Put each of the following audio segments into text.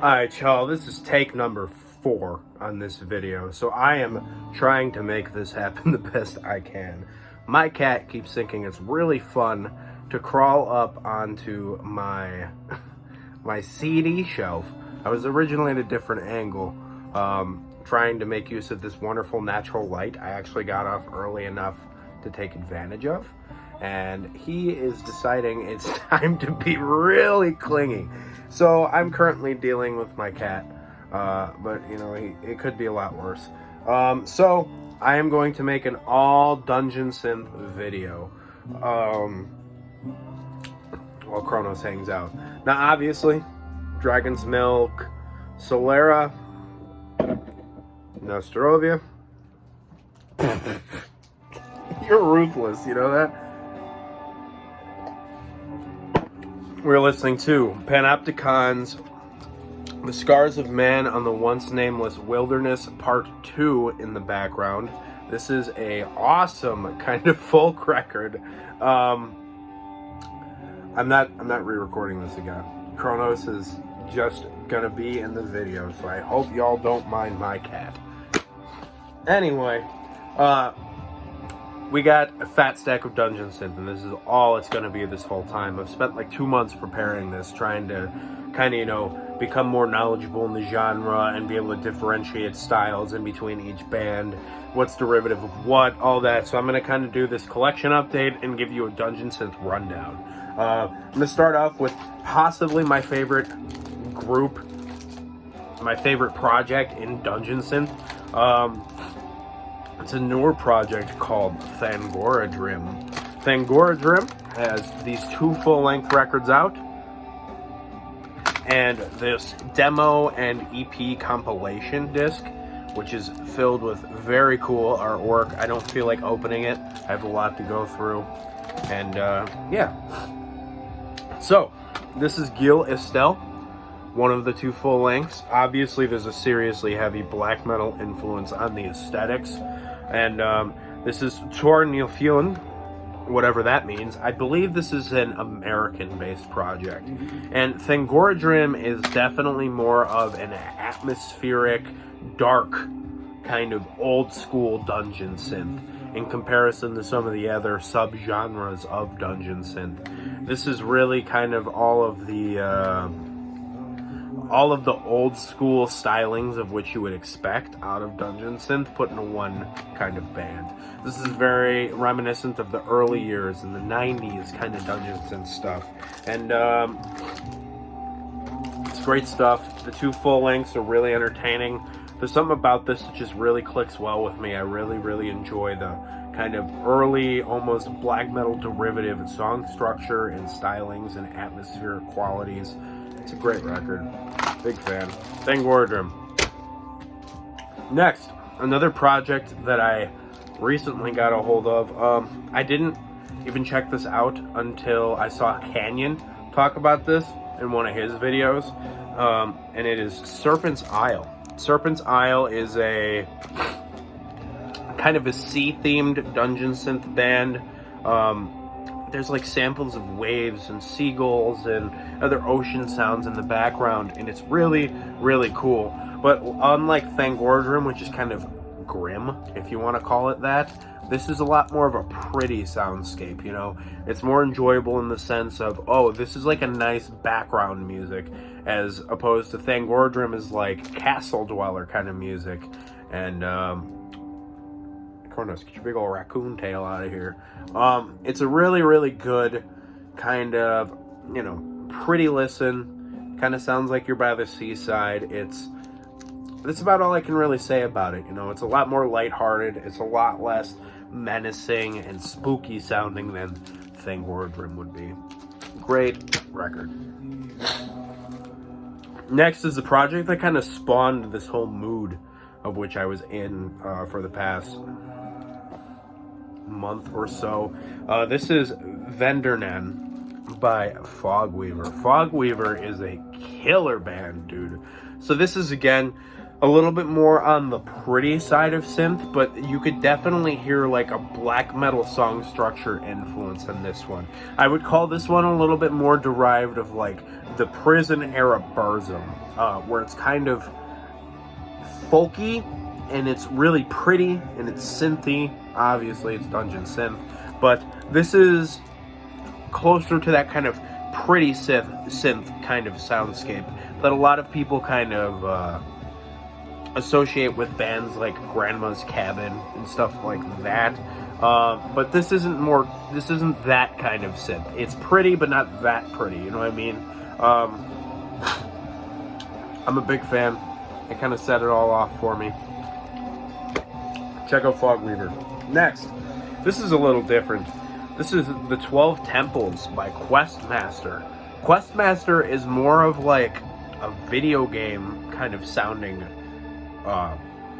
Alright, y'all, this is take number 4 on this video. So I am trying to make this happen the best I can. My cat keeps thinking it's really fun to crawl up onto my CD shelf. I was originally at a different angle, trying to make use of this wonderful natural light I actually got off early enough to take advantage of. And he is deciding it's time to be really clingy. So I'm currently dealing with my cat, but you know, it could be a lot worse. So I am going to make an all Dungeon Synth video while Kronos hangs out. Now obviously, Dragon's Milk, Solera, Nostrovia. You're ruthless, you know that? We're listening to Panopticon's The Scars of Man on the Once Nameless Wilderness Part 2 in the background. This is a awesome kind of folk record. I'm not re-recording this again. Kronos is just gonna be in the video, so I hope y'all don't mind my cat. Anyway, we got a fat stack of Dungeon Synth, and this is all it's going to be this whole time. I've spent like 2 months preparing this, trying to kind of, you know, become more knowledgeable in the genre and be able to differentiate styles in between each band, what's derivative of what, all that. So I'm going to kind of do this collection update and give you a Dungeon Synth rundown. I'm going to start off with possibly my favorite group, my favorite project in Dungeon Synth. It's a newer project called Thangorodrim. Thangorodrim has these 2 full-length records out, and this demo and EP compilation disc, which is filled with very cool artwork. I don't feel like opening it. I have a lot to go through, and yeah. So, this is Gil Estelle, one of the 2 full lengths. Obviously, there's a seriously heavy black metal influence on the aesthetics. And this is Tor Nilfjorn, whatever that means. I believe this is an American-based project. And Thangorodrim is definitely more of an atmospheric, dark, kind of old-school Dungeon Synth in comparison to some of the other subgenres of Dungeon Synth. This is really kind of all of the old school stylings of which you would expect out of Dungeon Synth put into one kind of band. This is very reminiscent of the early years in the 90s kind of Dungeon Synth stuff. And it's great stuff. The 2 full lengths are really entertaining. There's something about this that just really clicks well with me. I really enjoy the kind of early, almost black metal derivative song structure and stylings and atmospheric qualities. It's a great record. Big fan. Thangorodrim. Next, another project that I recently got a hold of. I didn't even check this out until I saw Canyon talk about this in one of his videos. And it is Serpent's Isle. Serpent's Isle is a kind of a sea-themed Dungeon Synth band. There's like samples of waves and seagulls and other ocean sounds in the background, and it's really cool. But unlike Thangorodrim, which is kind of grim, if you want to call it that, this is a lot more of a pretty soundscape, you know? It's more enjoyable in the sense of, oh, this is like a nice background music, as opposed to Thangorodrim is like castle dweller kind of music. And Kronos, get your big old raccoon tail out of here. It's a really good kind of, you know, pretty listen. Kind of sounds like you're by the seaside. That's about all I can really say about it. You know, it's a lot more lighthearted. It's a lot less menacing and spooky sounding than Thangorodrim would be. Great record. Next is the project that kind of spawned this whole mood of which I was in for the past month or so. This is Vendernan by Fogweaver. Fogweaver is a killer band, dude. So this is, again, a little bit more on the pretty side of synth, but you could definitely hear like a black metal song structure influence in this one. I would call this one a little bit more derived of like the Prison era Burzum, where it's kind of folky and it's really pretty and it's synthy. Obviously it's dungeon synth, but this is closer to that kind of pretty synth kind of soundscape that a lot of people kind of associate with bands like Grandma's Cabin and stuff like that. But this isn't that kind of synth. It's pretty, but not that pretty. You know what I mean? I'm a big fan. It kind of set it all off for me. Check out Fog Weaver. Next, this is a little different. This is the 12 Temples by Questmaster. Questmaster is more of like a video game kind of sounding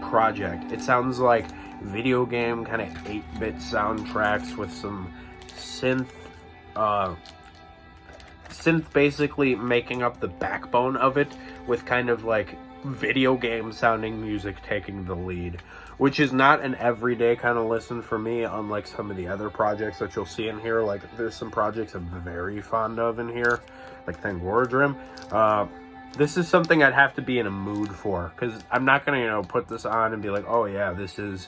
project. It sounds like video game kind of 8-bit soundtracks with some synth basically making up the backbone of it, with kind of like video game sounding music taking the lead, which is not an everyday kind of listen for me, unlike some of the other projects that you'll see in here. Like there's some projects I'm very fond of in here, like Thangorodrim. This is something I'd have to be in a mood for, because I'm not going to, put this on and be like, oh yeah, this is,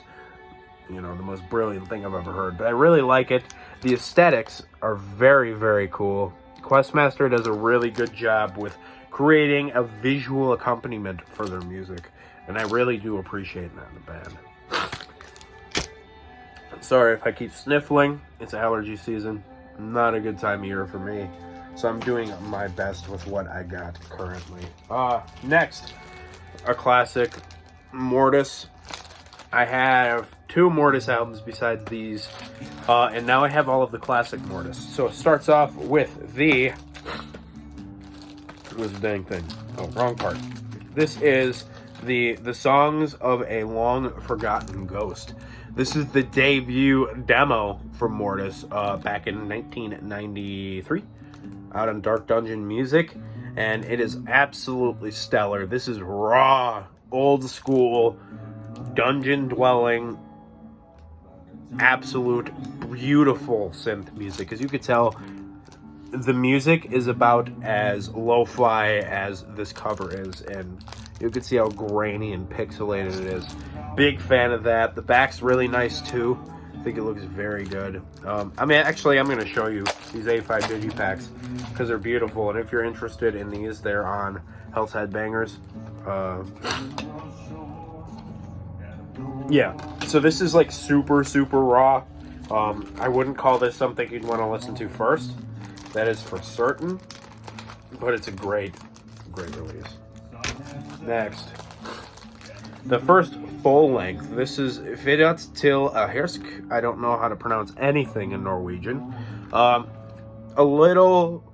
the most brilliant thing I've ever heard. But I really like it. The aesthetics are very, very cool. Questmaster does a really good job with creating a visual accompaniment for their music, and I really do appreciate that in the band. Sorry if I keep sniffling. It's allergy season. Not a good time of year for me. So I'm doing my best with what I got currently. Next, a classic, Mortis. I have 2 Mortis albums besides these, and now I have all of the classic Mortis. So it starts off with the... What's the dang thing? Oh, wrong part. This is the Songs of a Long Forgotten Ghost. This is the debut demo for Mortis back in 1993. Out on Dark Dungeon Music, and it is absolutely stellar. This is raw, old school, dungeon dwelling, absolute beautiful synth music. As you could tell, the music is about as lo-fi as this cover is, and you can see how grainy and pixelated it is. Big fan of that. The back's really nice too. I think it looks very good. I'm going to show you these A5 digipacks because they're beautiful. And if you're interested in these, they're on Hell's Headbangers. Yeah, so this is like super, super raw. I wouldn't call this something you'd want to listen to first. That is for certain. But it's a great, great release. Next. The first full length. This is Vidat til Hersk. I don't know how to pronounce anything in Norwegian. A little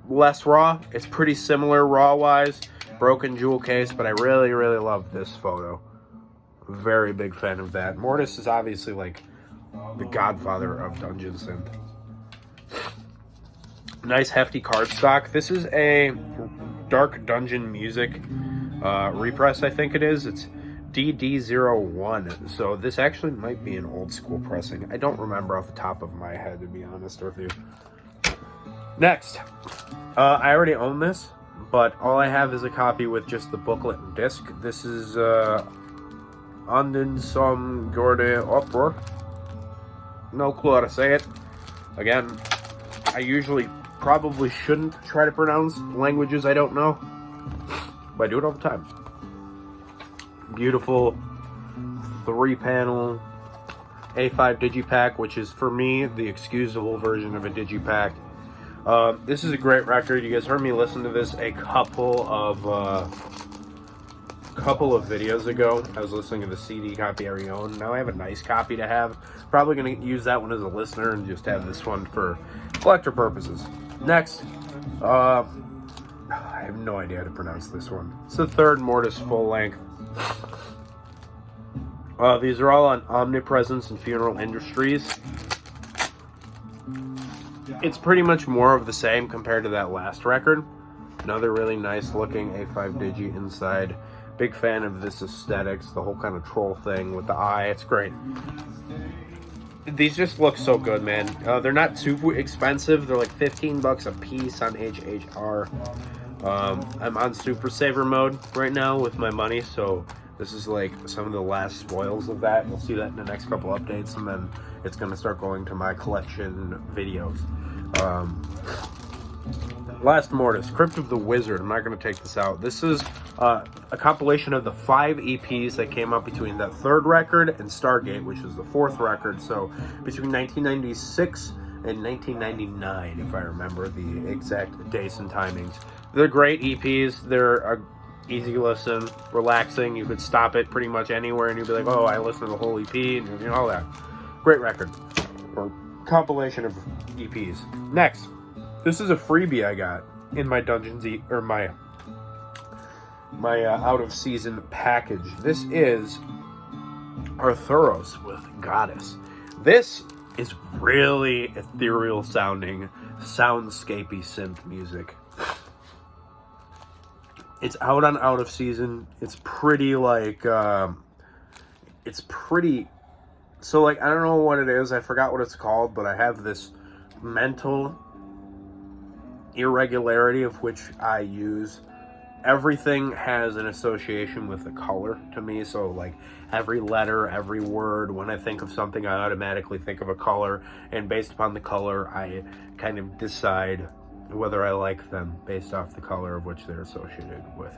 less raw. It's pretty similar raw-wise. Broken jewel case, but I really, really love this photo. Very big fan of that. Mortis is obviously like the godfather of dungeon synth. Nice hefty cardstock. This is a Dark Dungeon Music repress, I think it is. It's DD01, so this actually might be an old school pressing. I don't remember off the top of my head, to be honest with you. Next, I already own this, but all I have is a copy with just the booklet and disc. This is Anden som Gorde Opera. No clue how to say it. Again, I usually probably shouldn't try to pronounce languages I don't know, but I do it all the time. Beautiful 3-panel A5 digipack, which is for me the excusable version of a digipack. This is a great record. You guys heard me listen to this a couple of videos ago. I was listening to the CD copy I already own. Now I have a nice copy to have. Probably going to use that one as a listener and just have this one for collector purposes. Next, I have no idea how to pronounce this one. It's the third Mortis full length. These are all on Omnipresence and Funeral Industries. It's pretty much more of the same compared to that last record. Another really nice looking A5 Digi inside. Big fan of this aesthetics, the whole kind of troll thing with the eye. It's great. These just look so good, man. They're not super expensive. They're like 15 bucks a piece on HHR. I'm on Super Saver mode right now with my money, so this is like some of the last spoils of that. You'll see that in the next couple updates, and then it's going to start going to my collection videos. Last Mortis, Crypt of the Wizard. I'm not going to take this out. This is a compilation of the 5 EPs that came out between that 3rd record and Stargate, which is the 4th record. So between 1996 and 1999, if I remember the exact dates and timings. They're great EPs. They're easy listen, relaxing. You could stop it pretty much anywhere and you'd be like, oh, I listened to the whole EP, and you know, all that. Great record. Or compilation of EPs. Next. This is a freebie I got in my Dungeons or my out of season package. This is Arthuros with Goddess. This is really ethereal sounding, soundscapey synth music. It's out on out of season. It's pretty like so like I don't know what it is. I forgot what it's called, but I have this mental irregularity of which I use. Everything has an association with the color to me, so like every letter, every word, when I think of something I automatically think of a color, and based upon the color I kind of decide whether I like them based off the color of which they're associated with.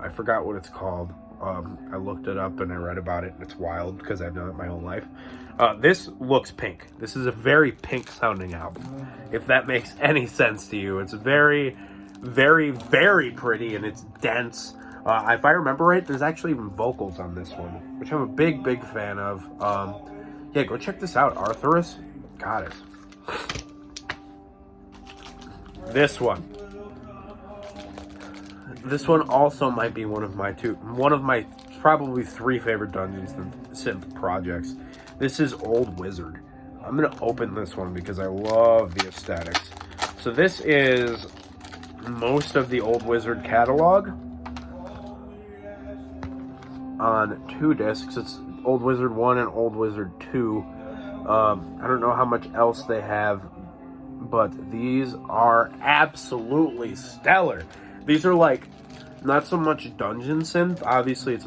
I forgot what it's called. I looked it up and I read about it, and it's wild because I've known it my whole life. This looks pink. This is a very pink sounding album, if that makes any sense to you. It's very, very, very pretty, and it's dense. If I remember right, there's actually even vocals on this one, which I'm a big, big fan of. Yeah, go check this out. Arthuros, Goddess. This one also might be one of my probably 3 favorite Dungeons & Synth projects. This is Old Wizard. I'm gonna open this one because I love the aesthetics. So this is most of the Old Wizard catalog on 2 discs. It's Old Wizard 1 and Old Wizard 2. I don't know how much else they have, but these are absolutely stellar. These are like not so much dungeon synth. Obviously it's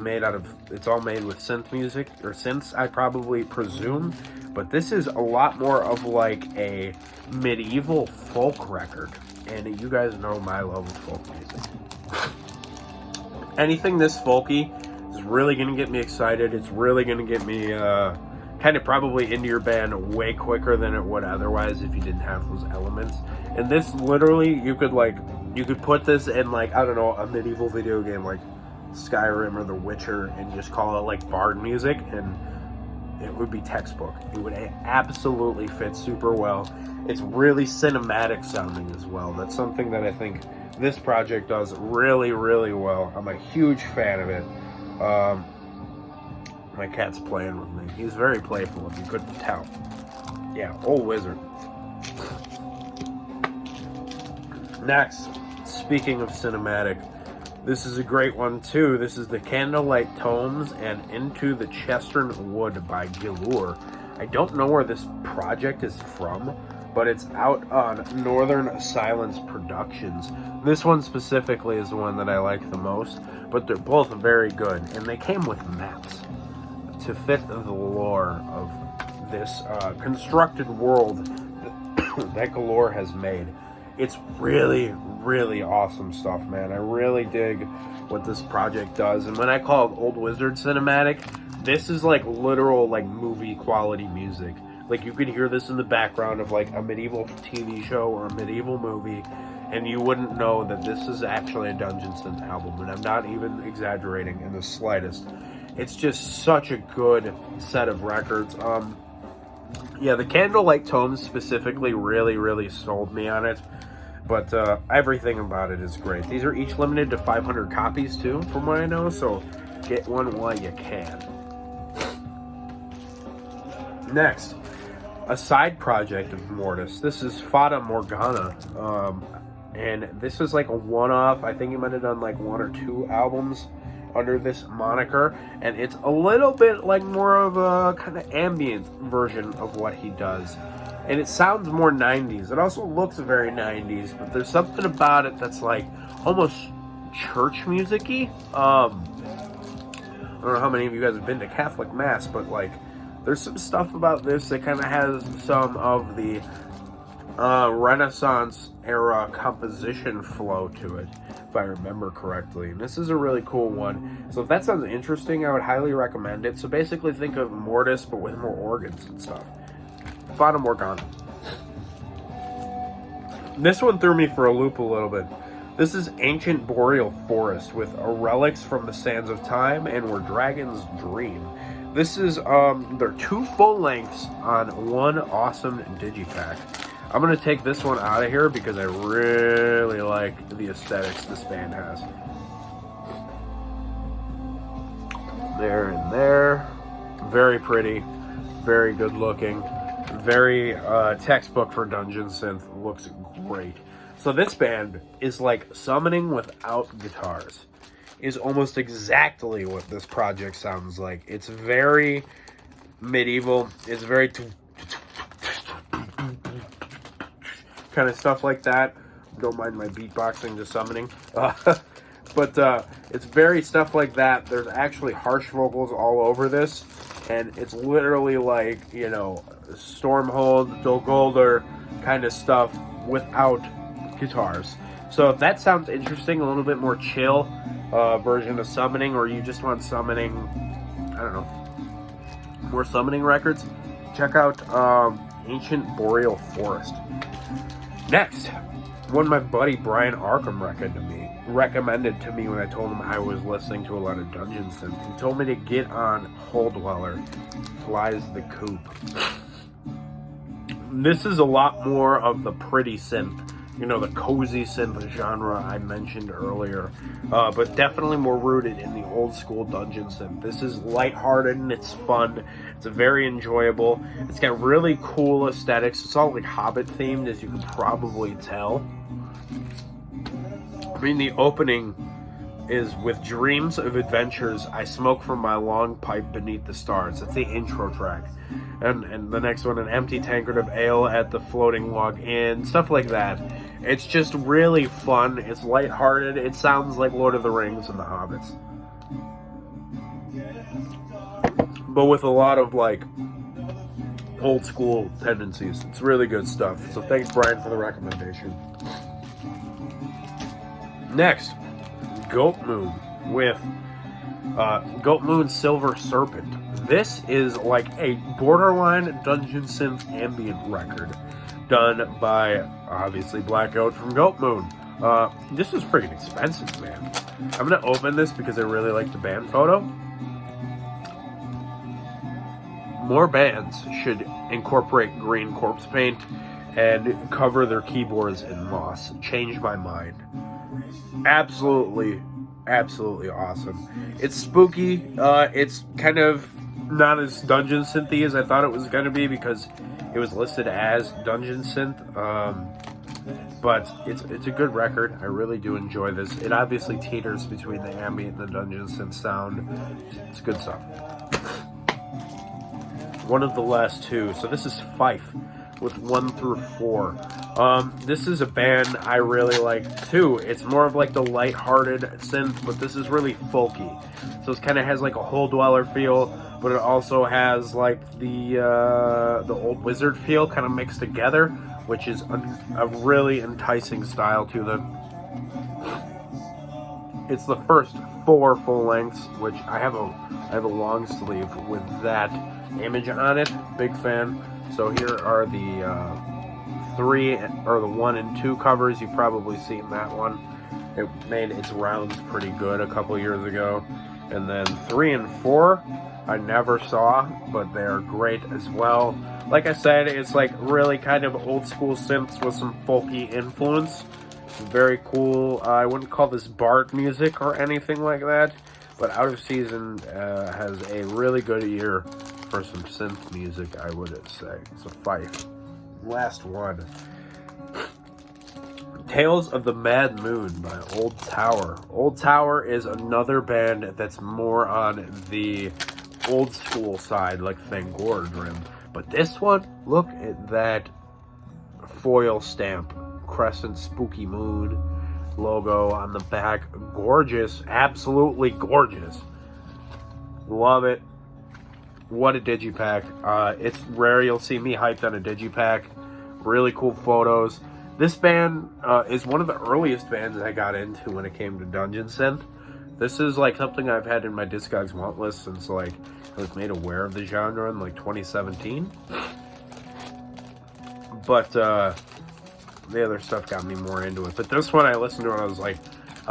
all made with synth music, or synths I probably presume, but this is a lot more of like a medieval folk record, and you guys know my love of folk music. Anything this folky is really gonna get me excited. It's really gonna get me kind of probably into your band way quicker than it would otherwise if you didn't have those elements. And this literally, you could put this in like, I don't know, a medieval video game like Skyrim or The Witcher and just call it like bard music, and it would be textbook. It would absolutely fit super well. It's really cinematic sounding as well. That's something that I think this project does really, really well. I'm a huge fan of it. My cat's playing with me. He's very playful, if you couldn't tell. Yeah, Old Wizard. Next, speaking of cinematic, this is a great one too. This is the Candlelight Tomes and Into the Chestern Wood by Gilur. I don't know where this project is from, but it's out on Northern Silence Productions. This one specifically is the one that I like the most, but they're both very good, and they came with maps to fit the lore of this constructed world that Galore has made. It's really, really awesome stuff, man. I really dig what this project does. And when I call it Old Wizard cinematic, this is like literal like movie quality music. Like you could hear this in the background of like a medieval TV show or a medieval movie, and you wouldn't know that this is actually a Dungeons Synth album. And I'm not even exaggerating in the slightest. It's just such a good set of records. Yeah, the Candlelight Tomes specifically really, really sold me on it. But everything about it is great. These are each limited to 500 copies too, from what I know, so get one while you can. Next, a side project of Mortis. This is Fata Morgana. And this is like a one-off. I think he might have done like 1 or 2 albums under this moniker, and it's a little bit like more of a kind of ambient version of what he does. And it sounds more 90s. It also looks very 90s, but there's something about it that's like almost church music-y. I don't know how many of you guys have been to Catholic Mass, but like there's some stuff about this that kind of has some of the Renaissance era composition flow to it, if I remember correctly. And this is a really cool one. So if that sounds interesting, I would highly recommend it. So basically think of Mortis, but with more organs and stuff. Bottom work on. This one threw me for a loop a little bit. This is Ancient Boreal Forest with relics from the sands of time and where dragons dream. This is, they're 2 full lengths on 1 awesome digipack. I'm going to take this one out of here because I really like the aesthetics this band has. There and there. Very pretty. Very good looking. Very textbook for Dungeon Synth. Looks great. So this band is like summoning without guitars. Is almost exactly what this project sounds like. It's very medieval. It's very kind of stuff like that. Don't mind my beatboxing to summoning. But it's very stuff like that. There's actually harsh vocals all over this. And it's literally like, you know, Stormhold, Dol kind of stuff without guitars. So if that sounds interesting, a little bit more chill version of summoning, or you just want summoning, I don't know, more summoning records, check out Ancient Boreal Forest. Next, one my buddy Brian Arkham recommended to me when I told him I was listening to a lot of Dungeon Synth. He told me to get on Hole Dweller, Flies the Coop. This is a lot more of the pretty synth, you know, the cozy synth genre I mentioned earlier, but definitely more rooted in the old school Dungeon Synth. This is lighthearted and it's fun. It's very enjoyable. It's got really cool aesthetics. It's all like Hobbit themed, as you can probably tell. I mean, the opening is with dreams of adventures. I smoke from my long pipe beneath the stars. That's the intro track. And the next one, an empty tankard of ale at the floating log inn, stuff like that. It's just really fun. It's lighthearted. It sounds like Lord of the Rings and the Hobbits, but with a lot of like old school tendencies. It's really good stuff. So thanks, Brian, for the recommendation. Next, Goat Moon with Goat Moon Silver Serpent. This is like a borderline Dungeon Synth ambient record done by, obviously, Black Goat from Goat Moon. This is freaking expensive, man. I'm going to open this because I really like the band photo. More bands should incorporate green corpse paint and cover their keyboards in moss. Changed my mind. Absolutely awesome. It's spooky. It's kind of not as Dungeon Synthy as I thought it was going to be because it was listed as Dungeon Synth. But it's a good record. I really do enjoy this. It obviously teeters between the ambient and the Dungeon Synth sound. It's good stuff. One of the last two. So this is Fife with 1 through 4. This is a band I really like too. It's more of like the light-hearted synth, but this is really folky. So it kind of has like a Hole Dweller feel, but it also has like the old Wizard feel kind of mixed together, which is a really enticing style to them. It's the first 4 full lengths, which I have a long sleeve with that image on it. Big fan. So here are the 3 or the 1 and 2 covers. You've probably seen that one. It made its rounds pretty good a couple years ago. And then 3 and 4 I never saw, but they're great as well. Like I said, it's like really kind of old school synths with some folky influence. Very cool. I wouldn't call this Bard music or anything like that, but Out of Season has a really good ear for some synth music, I would say. So Fife. Last one. Tales of the Mad Moon by Old Tower. Old Tower is another band that's more on the old school side, like Fangora Rim. But this one, look at that foil stamp. Crescent Spooky Moon logo on the back. Gorgeous. Absolutely gorgeous. Love it. What a digipack. It's rare you'll see me hyped on a digipack. Really cool photos. This band is one of the earliest bands I got into when it came to Dungeon Synth. This is like something I've had in my Discogs want list since like I was made aware of the genre in like 2017. But the other stuff got me more into it. But this one I listened to and I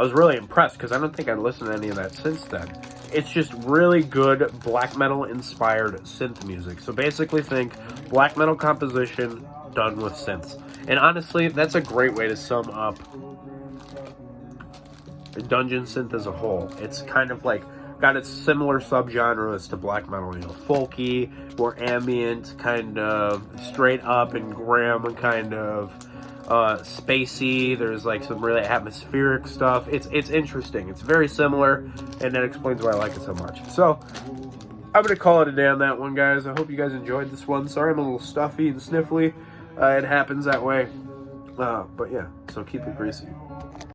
was really impressed because I don't think I'd listened to any of that since then. It's just really good black metal inspired synth music. So basically think black metal composition done with synths. And honestly, that's a great way to sum up Dungeon Synth as a whole. It's kind of like got its similar subgenres to black metal, you know, folky, more ambient, kind of straight up and grim, kind of spacey. There's like some really atmospheric stuff. It's interesting. It's very similar, and that explains why I like it so much. So I'm gonna call it a day on that one, guys. I hope you guys enjoyed this one. Sorry I'm a little stuffy and sniffly. It happens that way. But yeah, so keep it greasy.